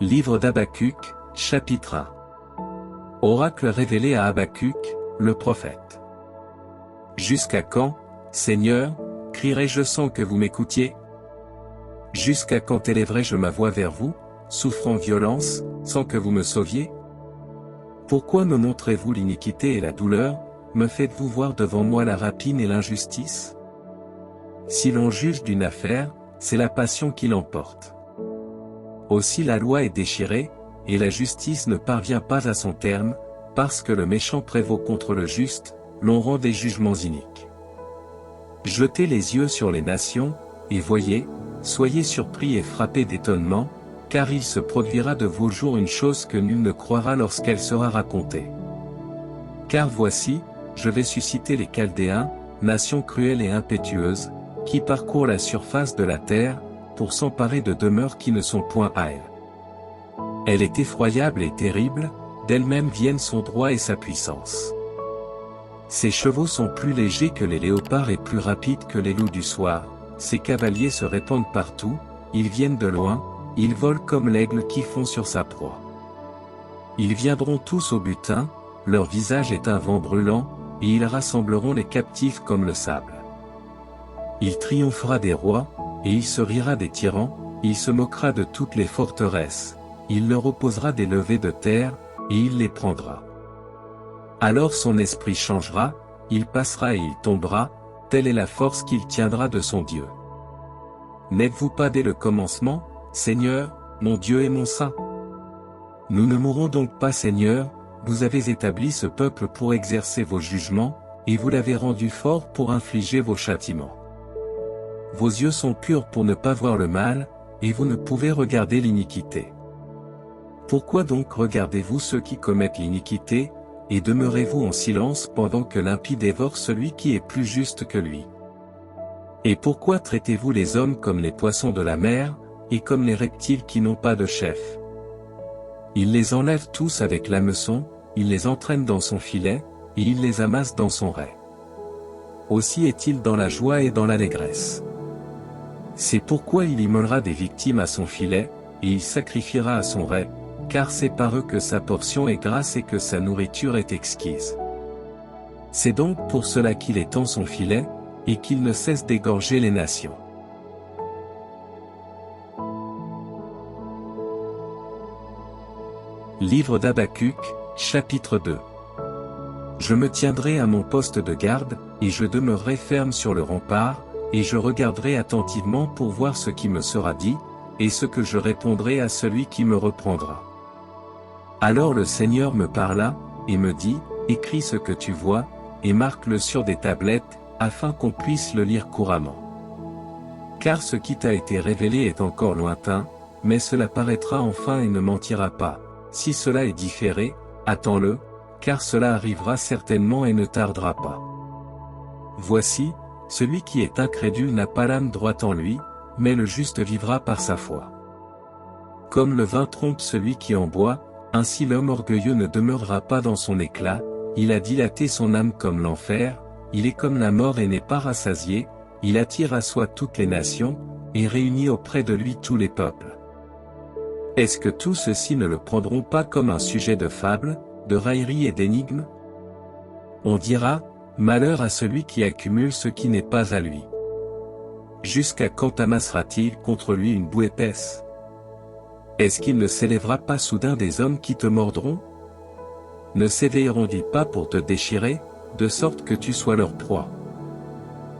Livre d'Habacuc, chapitre 1. Oracle révélé à Habacuc, le prophète. Jusqu'à quand, Seigneur, crierai-je sans que vous m'écoutiez? Jusqu'à quand élèverai-je ma voix vers vous, souffrant violence, sans que vous me sauviez? Pourquoi me montrez-vous l'iniquité et la douleur, me faites-vous voir devant moi la rapine et l'injustice? Si l'on juge d'une affaire, c'est la passion qui l'emporte. Aussi la loi est déchirée, et la justice ne parvient pas à son terme, parce que le méchant prévaut contre le juste, l'on rend des jugements iniques. Jetez les yeux sur les nations, et voyez, soyez surpris et frappés d'étonnement, car il se produira de vos jours une chose que nul ne croira lorsqu'elle sera racontée. Car voici, je vais susciter les Chaldéens, nation cruelle et impétueuse, qui parcourt la surface de la terre, pour s'emparer de demeures qui ne sont point à elle. Elle est effroyable et terrible, d'elle-même viennent son droit et sa puissance. Ses chevaux sont plus légers que les léopards et plus rapides que les loups du soir, ses cavaliers se répandent partout, ils viennent de loin, ils volent comme l'aigle qui fond sur sa proie. Ils viendront tous au butin, leur visage est un vent brûlant, et ils rassembleront les captifs comme le sable. Il triomphera des rois, et il se rira des tyrans, il se moquera de toutes les forteresses, il leur opposera des levées de terre, et il les prendra. Alors son esprit changera, il passera et il tombera, telle est la force qu'il tiendra de son Dieu. N'êtes-vous pas dès le commencement, Seigneur, mon Dieu et mon Saint? Nous ne mourrons donc pas, Seigneur, vous avez établi ce peuple pour exercer vos jugements, et vous l'avez rendu fort pour infliger vos châtiments. Vos yeux sont purs pour ne pas voir le mal, et vous ne pouvez regarder l'iniquité. Pourquoi donc regardez-vous ceux qui commettent l'iniquité, et demeurez-vous en silence pendant que l'impie dévore celui qui est plus juste que lui? Et pourquoi traitez-vous les hommes comme les poissons de la mer, et comme les reptiles qui n'ont pas de chef? Il les enlève tous avec l'hameçon, il les entraîne dans son filet, et il les amasse dans son rai. Aussi est-il dans la joie et dans l'allégresse. C'est pourquoi il immolera des victimes à son filet, et il sacrifiera à son rai, car c'est par eux que sa portion est grasse et que sa nourriture est exquise. C'est donc pour cela qu'il étend son filet, et qu'il ne cesse d'égorger les nations. Livre d'Habacuc, chapitre 2. Je me tiendrai à mon poste de garde, et je demeurerai ferme sur le rempart, et je regarderai attentivement pour voir ce qui me sera dit, et ce que je répondrai à celui qui me reprendra. Alors le Seigneur me parla, et me dit, écris ce que tu vois, et marque-le sur des tablettes, afin qu'on puisse le lire couramment. Car ce qui t'a été révélé est encore lointain, mais cela paraîtra enfin et ne mentira pas. Si cela est différé, attends-le, car cela arrivera certainement et ne tardera pas. Voici, celui qui est incrédule n'a pas l'âme droite en lui, mais le juste vivra par sa foi. Comme le vin trompe celui qui en boit, ainsi l'homme orgueilleux ne demeurera pas dans son éclat, il a dilaté son âme comme l'enfer, il est comme la mort et n'est pas rassasié, il attire à soi toutes les nations, et réunit auprès de lui tous les peuples. Est-ce que tous ceux-ci ne le prendront pas comme un sujet de fable, de raillerie et d'énigme? On dira, malheur à celui qui accumule ce qui n'est pas à lui. Jusqu'à quand amassera-t-il contre lui une boue épaisse? Est-ce qu'il ne s'élèvera pas soudain des hommes qui te mordront? Ne s'éveilleront-ils pas pour te déchirer, de sorte que tu sois leur proie?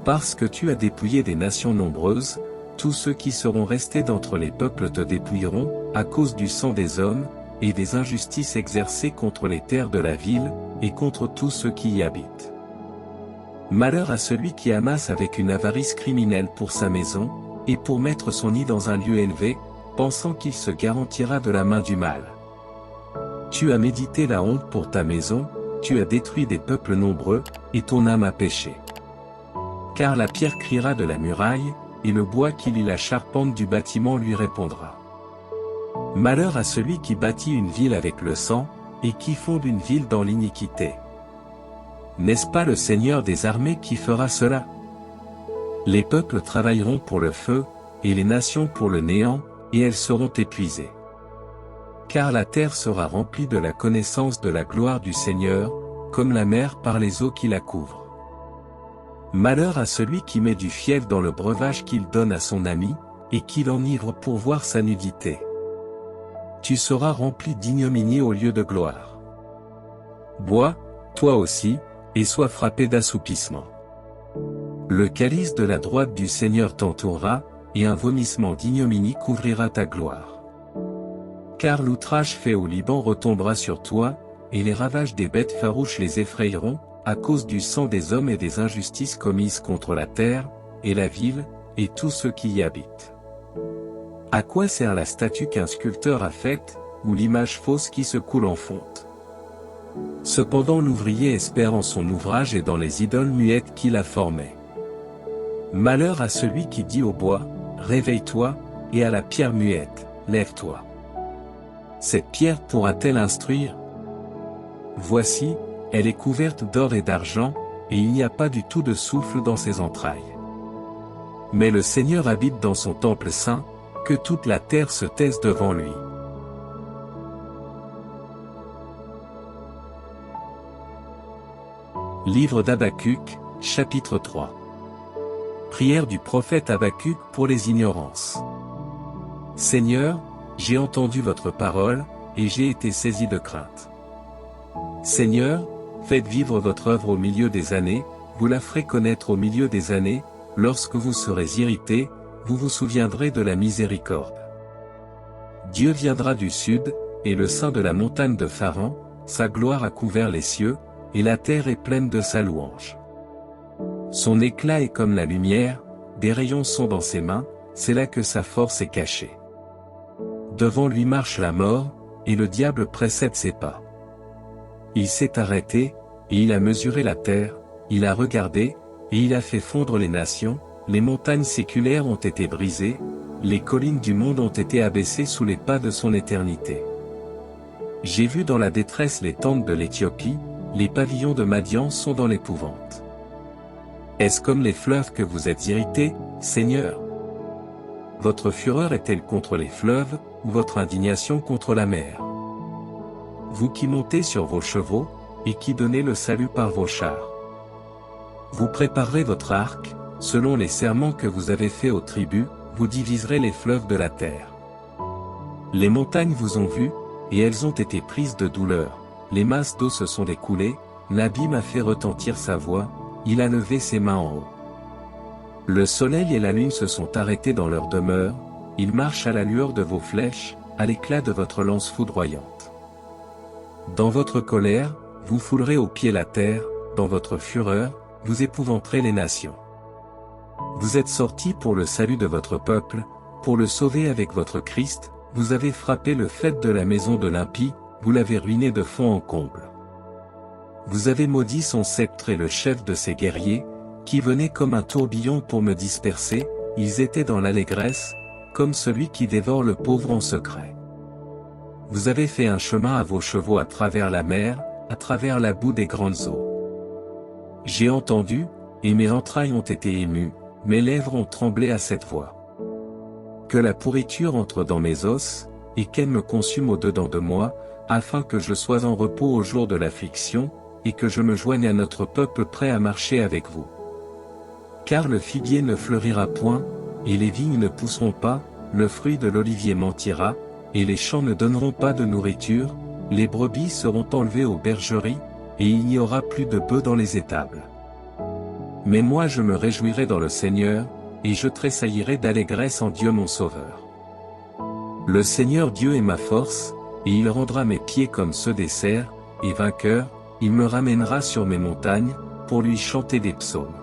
Parce que tu as dépouillé des nations nombreuses, tous ceux qui seront restés d'entre les peuples te dépouilleront, à cause du sang des hommes, et des injustices exercées contre les terres de la ville, et contre tous ceux qui y habitent. Malheur à celui qui amasse avec une avarice criminelle pour sa maison, et pour mettre son nid dans un lieu élevé, pensant qu'il se garantira de la main du mal. Tu as médité la honte pour ta maison, tu as détruit des peuples nombreux, et ton âme a péché. Car la pierre criera de la muraille, et le bois qui lie la charpente du bâtiment lui répondra. Malheur à celui qui bâtit une ville avec le sang, et qui fonde une ville dans l'iniquité. N'est-ce pas le Seigneur des armées qui fera cela? Les peuples travailleront pour le feu, et les nations pour le néant, et elles seront épuisées. Car la terre sera remplie de la connaissance de la gloire du Seigneur, comme la mer par les eaux qui la couvrent. Malheur à celui qui met du fiel dans le breuvage qu'il donne à son ami, et qui l'enivre pour voir sa nudité. Tu seras rempli d'ignominie au lieu de gloire. Bois, toi aussi, et sois frappé d'assoupissement. Le calice de la droite du Seigneur t'entourera, et un vomissement d'ignominie couvrira ta gloire. Car l'outrage fait au Liban retombera sur toi, et les ravages des bêtes farouches les effrayeront, à cause du sang des hommes et des injustices commises contre la terre, et la ville, et tous ceux qui y habitent. À quoi sert la statue qu'un sculpteur a faite, ou l'image fausse qui se coule en fonte? Cependant l'ouvrier espère en son ouvrage et dans les idoles muettes qu'il a formées. Malheur à celui qui dit au bois, réveille-toi, et à la pierre muette, lève-toi. Cette pierre pourra-t-elle instruire? Voici, elle est couverte d'or et d'argent, et il n'y a pas du tout de souffle dans ses entrailles. Mais le Seigneur habite dans son temple saint, que toute la terre se taise devant lui. Livre d'Habacuc, chapitre 3. Prière du prophète Habacuc pour les ignorances. Seigneur, j'ai entendu votre parole, et j'ai été saisi de crainte. Seigneur, faites vivre votre œuvre au milieu des années, vous la ferez connaître au milieu des années, lorsque vous serez irrité, vous vous souviendrez de la miséricorde. Dieu viendra du sud, et le sein de la montagne de Pharan, sa gloire a couvert les cieux, et la terre est pleine de sa louange. Son éclat est comme la lumière, des rayons sont dans ses mains, c'est là que sa force est cachée. Devant lui marche la mort, et le diable précède ses pas. Il s'est arrêté, et il a mesuré la terre, il a regardé, et il a fait fondre les nations, les montagnes séculaires ont été brisées, les collines du monde ont été abaissées sous les pas de son éternité. J'ai vu dans la détresse les tentes de l'Éthiopie, les pavillons de Madian sont dans l'épouvante. Est-ce comme les fleuves que vous êtes irrités, Seigneur? Votre fureur est-elle contre les fleuves, ou votre indignation contre la mer? Vous qui montez sur vos chevaux, et qui donnez le salut par vos chars. Vous préparerez votre arc, selon les serments que vous avez faits aux tribus, vous diviserez les fleuves de la terre. Les montagnes vous ont vu, et elles ont été prises de douleur, les masses d'eau se sont écoulées, l'abîme a fait retentir sa voix, il a levé ses mains en haut. Le soleil et la lune se sont arrêtés dans leur demeure, ils marchent à la lueur de vos flèches, à l'éclat de votre lance foudroyante. Dans votre colère, vous foulerez aux pieds la terre, dans votre fureur, vous épouvanterez les nations. Vous êtes sortis pour le salut de votre peuple, pour le sauver avec votre Christ, vous avez frappé le faîte de la maison de l'impie, vous l'avez ruiné de fond en comble. Vous avez maudit son sceptre et le chef de ses guerriers, qui venaient comme un tourbillon pour me disperser, ils étaient dans l'allégresse, comme celui qui dévore le pauvre en secret. Vous avez fait un chemin à vos chevaux à travers la mer, à travers la boue des grandes eaux. J'ai entendu, et mes entrailles ont été émues, mes lèvres ont tremblé à cette voix. Que la pourriture entre dans mes os, et qu'elle me consume au-dedans de moi, afin que je sois en repos au jour de l'affliction, et que je me joigne à notre peuple prêt à marcher avec vous. Car le figuier ne fleurira point, et les vignes ne pousseront pas, le fruit de l'olivier mentira, et les champs ne donneront pas de nourriture, les brebis seront enlevées aux bergeries, et il n'y aura plus de bœufs dans les étables. Mais moi je me réjouirai dans le Seigneur, et je tressaillirai d'allégresse en Dieu mon Sauveur. Le Seigneur Dieu est ma force, et il rendra mes pieds comme ceux des cerfs, et vainqueur, il me ramènera sur mes montagnes, pour lui chanter des psaumes.